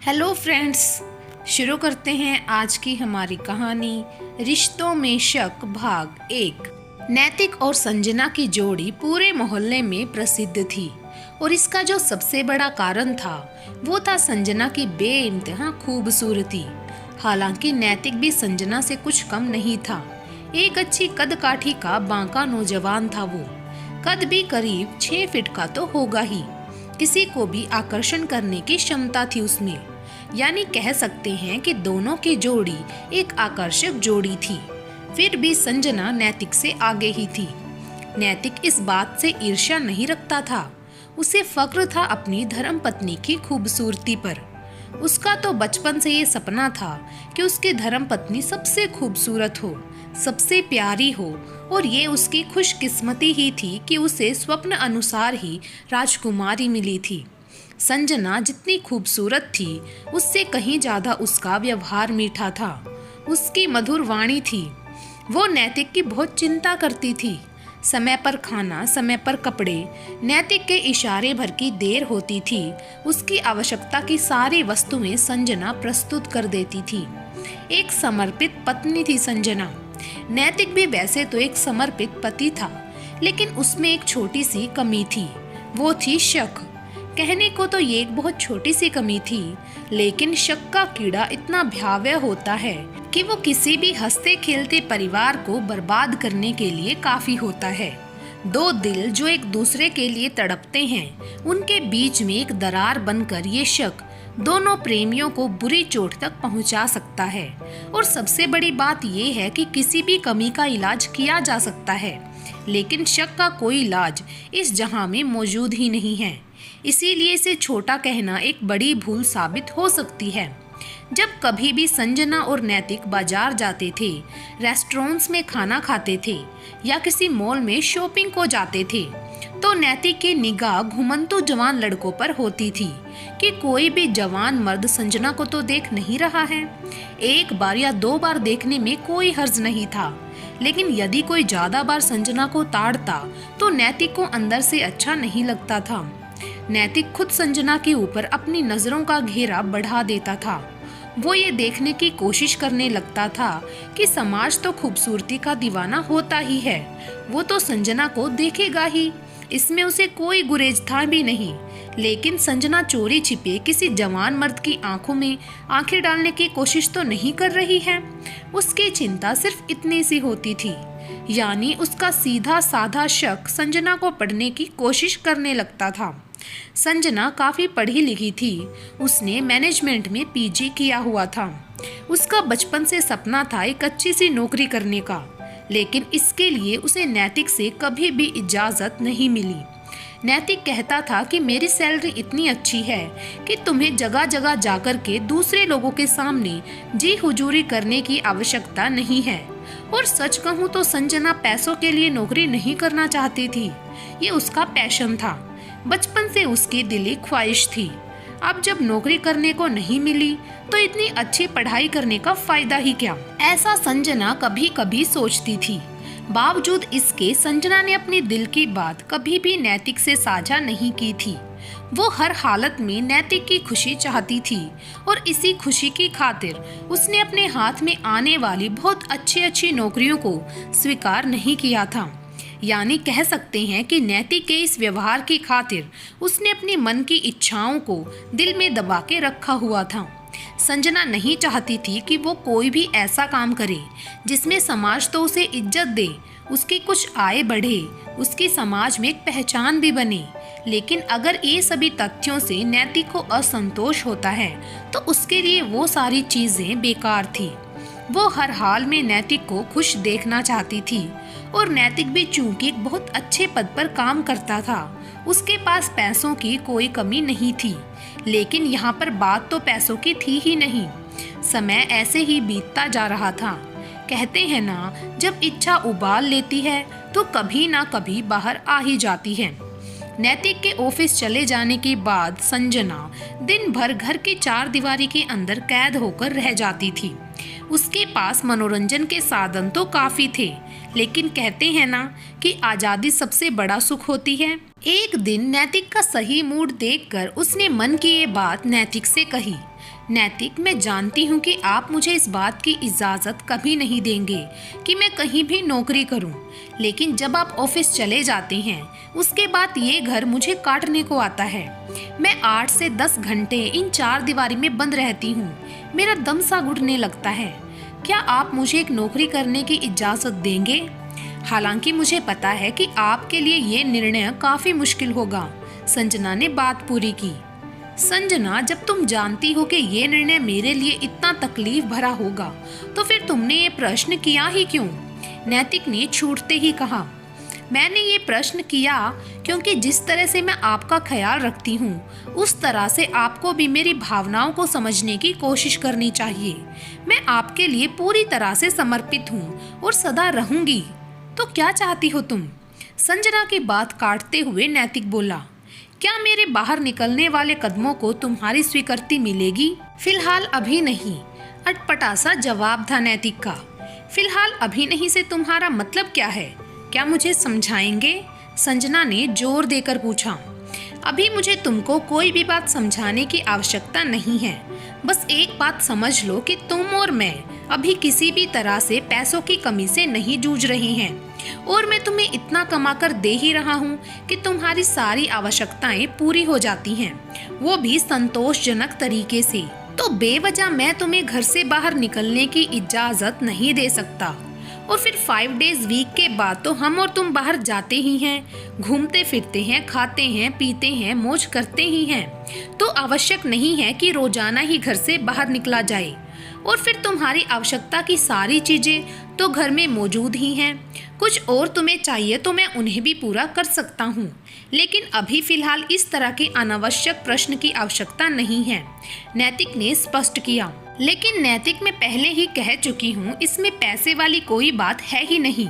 Hello friends, शुरू करते हैं आज की हमारी कहानी रिश्तों में शक भाग 1। नैतिक और संजना की जोड़ी पूरे मोहल्ले में प्रसिद्ध थी और इसका जो सबसे बड़ा कारण था वो था संजना की बेइंतहा खूबसूरती। हालांकि नैतिक भी संजना से कुछ कम नहीं था। एक अच्छी कद काठी का बांका नौजवान था वो। कद भी करीब 6 फीट का तो होगा ही। किसी को भी आकर्षण करने की क्षमता थी उसमें। यानी कह सकते हैं कि दोनों की जोड़ी एक आकर्षक जोड़ी थी। फिर भी संजना नैतिक से आगे ही थी। नैतिक इस बात से ईर्ष्या नहीं रखता था। उसे फक्र था अपनी धर्मपत्नी की खूबसूरती पर। उसका तो बचपन से ये सपना था कि उसकी धर्मपत्नी सबसे खूबसूरत हो, सबसे प्यारी हो, और ये उसकी खुशकिस्मती ही थी कि उसे स्वप्न अनुसार ही राजकुमारी मिली थी। संजना जितनी खूबसूरत थी उससे कहीं ज्यादा उसका व्यवहार मीठा था। उसकी मधुर वाणी थी। वो नैतिक की बहुत चिंता करती थी। समय पर खाना, समय पर कपड़े, नैतिक के इशारे भर की देर होती थी। उसकी आवश्यकता की सारी वस्तुएं संजना प्रस्तुत कर देती थी। एक समर्पित पत्नी थी संजना। नैतिक भी वैसे तो एक समर्पित पति था, लेकिन उसमें एक छोटी सी कमी थी। वो थी शक। कहने को तो ये एक बहुत छोटी सी कमी थी, लेकिन शक का कीड़ा इतना भयावह होता है कि वो किसी भी हंसते खेलते परिवार को बर्बाद करने के लिए काफी होता है। दो दिल जो एक दूसरे के लिए तड़पते हैं, उनके बीच में एक दरार बनकर ये शक दोनों प्रेमियों को बुरी चोट तक पहुंचा सकता है। और सबसे बड़ी बात ये है कि किसी भी कमी का इलाज किया जा सकता है, लेकिन शक का कोई इलाज इस जहां में मौजूद ही नहीं है। इसीलिए इसे छोटा कहना एक बड़ी भूल साबित हो सकती है। जब कभी भी संजना और नैतिक बाजार जाते थे, रेस्टोरेंट्स में खाना खाते थे या किसी मॉल में शॉपिंग को जाते थे, तो नैतिक की निगाह घुमंतु जवान लड़कों पर होती थी कि कोई भी जवान मर्द संजना को तो देख नहीं रहा है। एक बार या 2 बार देखने में कोई हर्ज नहीं था, लेकिन यदि कोई ज्यादा बार संजना को ताड़ता तो नैतिक को अंदर से अच्छा नहीं लगता था। नैतिक खुद संजना के ऊपर अपनी नजरों का घेरा बढ़ा देता था। वो ये देखने की कोशिश करने लगता था कि समाज तो खूबसूरती का दीवाना होता ही है, वो तो संजना को देखेगा ही, इसमें उसे कोई गुरेज था भी नहीं। लेकिन संजना चोरी छिपे किसी जवान मर्द की आंखों में आंखें डालने की कोशिश तो नहीं कर रही है। उसकी चिंता सिर्फ इतनी सी होती थी, यानी उसका सीधा साधा शक संजना को पढ़ने की कोशिश करने लगता था। संजना काफी पढ़ी लिखी थी। उसने मैनेजमेंट में पीजी किया हुआ था। उसका बचपन से सपना था एक अच्छी सी नौकरी करने का, लेकिन इसके लिए उसे नैतिक से कभी भी इजाजत नहीं मिली। नैतिक कहता था कि मेरी सैलरी इतनी अच्छी है कि तुम्हें जगह जगह जाकर के दूसरे लोगों के सामने जी हुजूरी करने की आवश्यकता नहीं है। और सच कहूँ तो संजना पैसों के लिए नौकरी नहीं करना चाहती थी। ये उसका पैशन था, बचपन से उसकी दिली ख्वाहिश थी। अब जब नौकरी करने को नहीं मिली तो इतनी अच्छी पढ़ाई करने का फायदा ही क्या, ऐसा संजना कभी कभी सोचती थी। बावजूद इसके संजना ने अपनी दिल की बात कभी भी नैतिक से साझा नहीं की थी। वो हर हालत में नैतिक की खुशी चाहती थी और इसी खुशी की खातिर उसने अपने हाथ में आने वाली बहुत अच्छी अच्छी नौकरियों को स्वीकार नहीं किया था। यानी कह सकते हैं कि नैतिक के इस व्यवहार की खातिर उसने अपनी मन की इच्छाओं को दिल में दबा के रखा हुआ था। संजना नहीं चाहती थी कि वो कोई भी ऐसा काम करे जिसमें समाज तो उसे इज्जत दे, उसकी कुछ आय बढ़े, उसकी समाज में एक पहचान भी बने। लेकिन अगर ये सभी तथ्यों से नैतिक को असंतोष होता है तो उसके लिए वो सारी चीजें बेकार थी। वो हर हाल में नैतिक को खुश देखना चाहती थी। और नैतिक भी चूंकि एक बहुत अच्छे पद पर काम करता था, उसके पास पैसों की कोई कमी नहीं थी। लेकिन यहाँ पर बात तो पैसों की थी ही नहीं। समय ऐसे ही बीतता जा रहा था। कहते हैं ना, जब इच्छा उबाल लेती है तो कभी ना कभी बाहर आ ही जाती है। नैतिक के ऑफिस चले जाने के बाद संजना दिन भर घर की 4 दीवारी के अंदर कैद होकर रह जाती थी। उसके पास मनोरंजन के साधन तो काफी थे, लेकिन कहते हैं ना कि आजादी सबसे बड़ा सुख होती है। एक दिन नैतिक का सही मूड देखकर उसने मन की ये बात नैतिक से कही। नैतिक, मैं जानती हूँ कि आप मुझे इस बात की इजाज़त कभी नहीं देंगे कि मैं कहीं भी नौकरी करूँ, लेकिन जब आप ऑफिस चले जाते हैं उसके बाद ये घर मुझे काटने को आता है। मैं 8 से 10 घंटे इन 4 दीवारी में बंद रहती हूँ। मेरा दम सा घुटने लगता है। क्या आप मुझे एक नौकरी करने की इजाज़त देंगे? हालांकि मुझे पता है कि आपके लिए ये निर्णय काफ़ी मुश्किल होगा। संजना ने बात पूरी की। संजना, जब तुम जानती हो कि ये निर्णय मेरे लिए इतना तकलीफ भरा होगा तो फिर तुमने ये प्रश्न किया ही क्यों? नैतिक ने छूटते ही कहा। मैंने ये प्रश्न किया क्योंकि जिस तरह से मैं आपका ख्याल रखती हूँ उस तरह से आपको भी मेरी भावनाओं को समझने की कोशिश करनी चाहिए। मैं आपके लिए पूरी तरह से समर्पित हूँ और सदा रहूंगी। तो क्या चाहती हो तुम? संजना की बात काटते हुए नैतिक बोला। क्या मेरे बाहर निकलने वाले कदमों को तुम्हारी स्वीकृति मिलेगी? फिलहाल अभी नहीं, अटपटा सा जवाब था नैतिक का। फिलहाल अभी नहीं से तुम्हारा मतलब क्या है? क्या मुझे समझाएंगे? संजना ने जोर देकर पूछा। अभी मुझे तुमको कोई भी बात समझाने की आवश्यकता नहीं है। बस एक बात समझ लो कि तुम और मैं अभी किसी भी तरह से पैसों की कमी से नहीं जूझ रहे हैं और मैं तुम्हें इतना कमा कर दे ही रहा हूँ कि तुम्हारी सारी आवश्यकताएं पूरी हो जाती हैं, वो भी संतोषजनक तरीके से। तो बेवजह मैं तुम्हें घर से बाहर निकलने की इजाजत नहीं दे सकता। और फिर 5 डेज वीक के बाद तो हम और तुम बाहर जाते ही हैं, घूमते फिरते हैं, खाते हैं, पीते हैं, मौज करते ही हैं। तो आवश्यक नहीं है कि रोजाना ही घर से बाहर निकला जाए। और फिर तुम्हारी आवश्यकता की सारी चीजें तो घर में मौजूद ही हैं। कुछ और तुम्हें चाहिए तो मैं उन्हें भी पूरा कर सकता हूँ, लेकिन अभी फिलहाल इस तरह के अनावश्यक प्रश्न की आवश्यकता नहीं है, नैतिक ने स्पष्ट किया। लेकिन नैतिक, मैं पहले ही कह चुकी हूँ, इसमें पैसे वाली कोई बात है ही नहीं।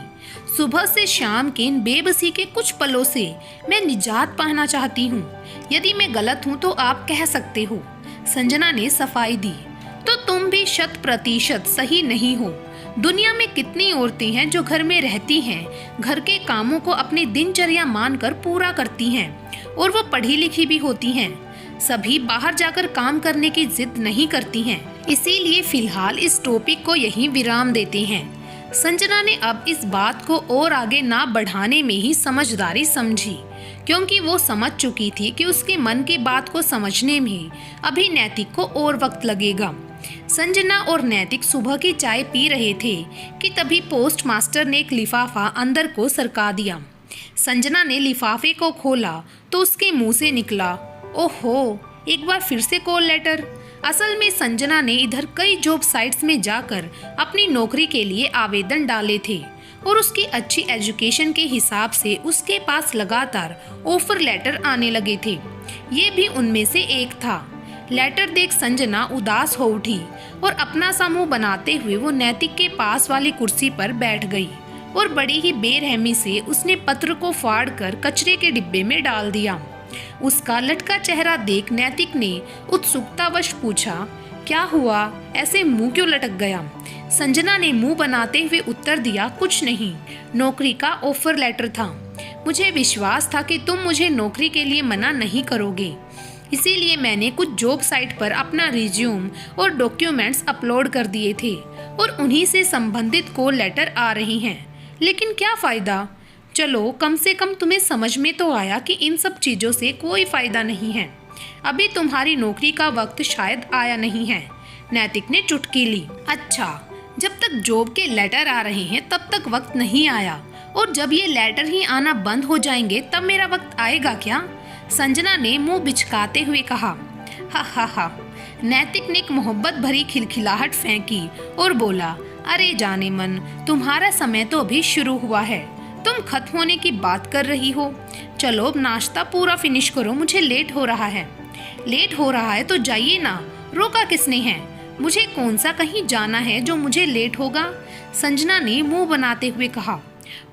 सुबह से शाम के इन बेबसी के कुछ पलों से मैं निजात पाना चाहती हूँ। यदि मैं गलत हूँ तो आप कह सकते हो। संजना ने सफाई दी। तो तुम भी 100% सही नहीं हो। दुनिया में कितनी औरतें हैं जो घर में रहती हैं, घर के कामों को अपनी दिनचर्या मानकर पूरा करती हैं और वो पढ़ी लिखी भी होती हैं। सभी बाहर जाकर काम करने की जिद नहीं करती हैं। इसीलिए फिलहाल इस टॉपिक को यहीं विराम देते हैं। संजना ने अब इस बात को और आगे ना बढ़ाने में ही समझदारी समझी, क्योंकि वो समझ चुकी थी कि उसके मन की बात को समझने में अभी नैतिक को और वक्त लगेगा। संजना और नैतिक सुबह की चाय पी रहे थे कि तभी पोस्ट मास्टर ने एक लिफाफा अंदर को सरका दिया। संजना ने लिफाफे को खोला तो उसके मुंह से निकला, ओहो, एक बार फिर से कॉल लेटर। असल में संजना ने इधर कई जॉब साइट्स में जाकर अपनी नौकरी के लिए आवेदन डाले थे और उसकी अच्छी एजुकेशन के हिसाब से उसके पास लगातार ऑफर लेटर आने लगे थे। ये भी उनमें से एक था। लेटर देख संजना उदास हो उठी और अपना सा मुंह बनाते हुए वो नैतिक के पास वाली कुर्सी पर बैठ गई और बड़ी ही बेरहमी से उसने पत्र को फाड़कर कचरे के डिब्बे में डाल दिया। उसका लटका चेहरा देख नैतिक ने उत्सुकतावश पूछा, क्या हुआ, ऐसे मुंह क्यों लटक गया? संजना ने मुंह बनाते हुए उत्तर दिया, कुछ नहीं, नौकरी का ऑफर लेटर था। मुझे विश्वास था कि तुम मुझे नौकरी के लिए मना नहीं करोगे, इसीलिए मैंने कुछ जॉब साइट पर अपना रिज्यूम और डॉक्यूमेंट्स अपलोड कर दिए थे और उन्हीं से संबंधित कॉल लेटर आ रही हैं। लेकिन क्या फ़ायदा? चलो, कम से कम तुम्हें समझ में तो आया कि इन सब चीज़ों से कोई फ़ायदा नहीं है। अभी तुम्हारी नौकरी का वक्त शायद आया नहीं है। नैतिक ने चुटकी ली। अच्छा, जब तक जॉब के लेटर आ रहे हैं तब तक वक्त नहीं आया, और जब ये लेटर ही आना बंद हो जाएंगे तब मेरा वक्त आएगा क्या? संजना ने मुंह बिचकाते हुए कहा। हा हा हा। नैतिक ने एक मोहब्बत भरी खिलखिलाहट फेंकी और बोला, अरे जाने मन, तुम्हारा समय तो अभी शुरू हुआ है, तुम खत्म होने की बात कर रही हो। चलो अब नाश्ता पूरा फिनिश करो, मुझे लेट हो रहा है। लेट हो रहा है तो जाइए ना, रोका किसने है? मुझे कौन सा कहीं जाना है जो मुझे लेट होगा? संजना ने मुंह बनाते हुए कहा।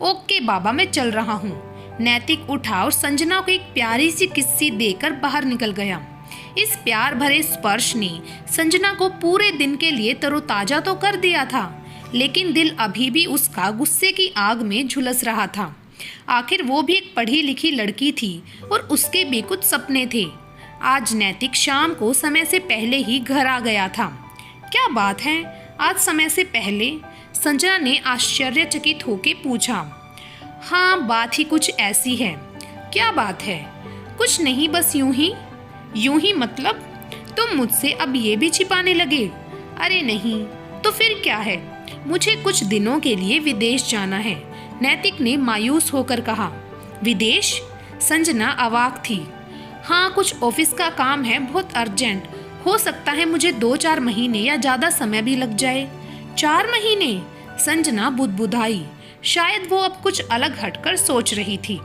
ओके बाबा, मैं चल रहा हूँ। नैतिक उठा और संजना को एक प्यारी सी किस्सी देकर बाहर निकल गया। इस प्यार भरे स्पर्श ने संजना को पूरे दिन के लिए तरोताजा तो कर दिया था, लेकिन दिल अभी भी उसका गुस्से की आग में झुलस रहा था। आखिर वो भी एक पढ़ी लिखी लड़की थी और उसके भी कुछ सपने थे। आज नैतिक शाम को समय से पहले ही घर आ गया था। क्या बात है, आज समय से पहले? संजना ने आश्चर्यचकित होकर पूछा। हाँ, बात ही कुछ ऐसी है। क्या बात है? कुछ नहीं, बस यूं ही। यूं ही मतलब? तुम मुझसे अब ये भी छिपाने लगे? अरे नहीं, तो फिर क्या है? मुझे कुछ दिनों के लिए विदेश जाना है, नैतिक ने मायूस होकर कहा। विदेश? संजना अवाक थी। हाँ, कुछ ऑफिस का काम है, बहुत अर्जेंट। हो सकता है मुझे 2-4 महीने या ज़्यादा समय भी लग जाए। 4 महीने? संजना बुदबुदाई। शायद वो अब कुछ अलग हटकर सोच रही थी।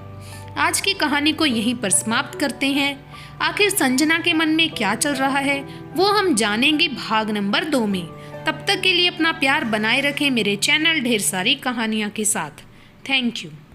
आज की कहानी को यहीं पर समाप्त करते हैं। आखिर संजना के मन में क्या चल रहा है वो हम जानेंगे भाग नंबर 2 में। तब तक के लिए अपना प्यार बनाए रखें मेरे चैनल ढेर सारी कहानियाँ के साथ। Thank you.